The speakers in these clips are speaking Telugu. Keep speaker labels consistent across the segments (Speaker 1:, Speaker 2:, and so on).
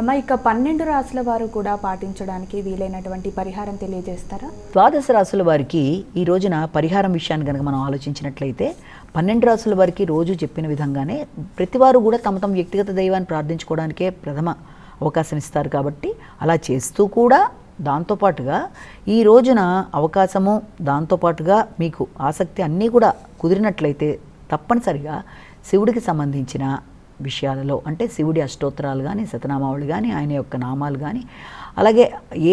Speaker 1: అమ్మ ఇక 12 రాశుల వారు కూడా పాటించడానికి వీలైనటువంటి పరిహారం తెలియజేస్తారా?
Speaker 2: ద్వాదశ రాశుల వారికి ఈ రోజున పరిహారం విషయాన్ని కనుక మనం ఆలోచించినట్లయితే 12 రాశుల వారికి రోజు చెప్పిన విధంగానే ప్రతివారు కూడా తమ తమ వ్యక్తిగత దైవాన్ని ప్రార్థించుకోవడానికే ప్రథమ అవకాశం ఇస్తారు. కాబట్టి అలా చేస్తూ కూడా దాంతోపాటుగా ఈ రోజున అవకాశము దాంతోపాటుగా మీకు ఆసక్తి అన్నీ కూడా కుదిరినట్లయితే తప్పనిసరిగా శివుడికి సంబంధించిన విషయాలలో అంటే శివుడి అష్టోత్తరాలు కానీ శతనామావళి కానీ ఆయన యొక్క నామాలు కానీ అలాగే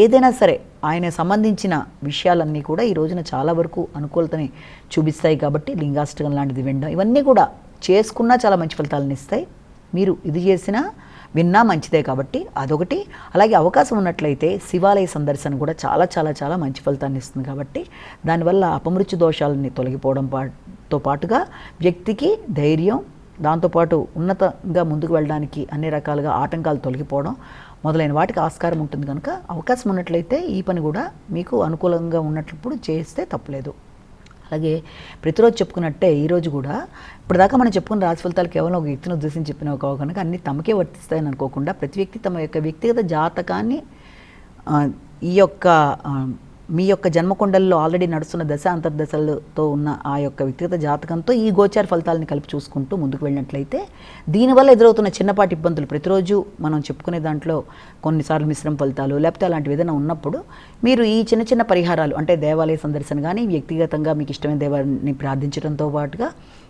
Speaker 2: ఏదైనా సరే ఆయన సంబంధించిన విషయాలన్నీ కూడా ఈ రోజున చాలా వరకు అనుకూలతని చూపిస్తాయి. కాబట్టి లింగాష్టకం లాంటిది వినడం ఇవన్నీ కూడా చేసుకున్నా చాలా మంచి ఫలితాలను ఇస్తాయి. మీరు ఇది చేసినా విన్నా మంచిదే కాబట్టి అదొకటి. అలాగే అవకాశం ఉన్నట్లయితే శివాలయ సందర్శన కూడా చాలా చాలా చాలా మంచి ఫలితాన్ని ఇస్తుంది. కాబట్టి దానివల్ల అపమృత్యు దోషాలని తొలగిపోవడంతో పాటుగా వ్యక్తికి ధైర్యం, దాంతోపాటు ఉన్నతంగా ముందుకు వెళ్ళడానికి అన్ని రకాలుగా ఆటంకాలు తొలగిపోవడం మొదలైన వాటికి ఆస్కారం ఉంటుంది. కనుక అవకాశం ఉన్నట్లయితే ఈ పని కూడా మీకు అనుకూలంగా ఉన్నప్పుడు చేస్తే తప్పలేదు. అలాగే ప్రతిరోజు చెప్పుకున్నట్టే ఈరోజు కూడా ఇప్పటిదాకా మనం చెప్పుకున్న రాశి ఫలితాలు కేవలం ఒక వ్యక్తిని ఉద్దేశించి చెప్పినవి కావు కనుక అన్నీ తమకే వర్తిస్తాయని అనుకోకుండా ప్రతి వ్యక్తి తమ యొక్క వ్యక్తిగత జాతకాన్ని ఈ యొక్క మీ యొక్క జన్మకొండల్లో ఆల్రెడీ నడుస్తున్న దశ అంతర్దశలతో ఉన్న ఆ యొక్క వ్యక్తిగత జాతకంతో ఈ గోచార ఫలితాలని కలిపి చూసుకుంటూ ముందుకు వెళ్ళినట్లయితే దీనివల్ల ఎదురవుతున్న చిన్నపాటి ఇబ్బందులు ప్రతిరోజు మనం చెప్పుకునే దాంట్లో కొన్నిసార్లు మిశ్రమ ఫలితాలు లేకపోతే అలాంటివి ఏదైనా ఉన్నప్పుడు మీరు ఈ చిన్న చిన్న పరిహారాలు అంటే దేవాలయ సందర్శన కానీ వ్యక్తిగతంగా మీకు ఇష్టమైన దేవాన్ని ప్రార్థించడంతో పాటుగా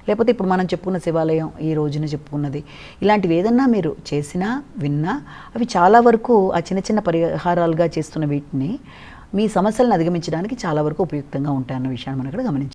Speaker 2: లేకపోతే ఇప్పుడు మనం చెప్పుకున్న శివాలయం ఈ రోజున చెప్పుకున్నది ఇలాంటివి ఏదన్నా మీరు చేసినా విన్నా అవి చాలా వరకు ఆ చిన్న చిన్న పరిహారాలుగా చేస్తున్న వీటిని మీ సమస్యలను అధిగమించడానికి చాలా వరకు ఉపయుక్తంగా ఉంటాయన్న విషయాన్ని మనం ఇక్కడ గమనించాలి.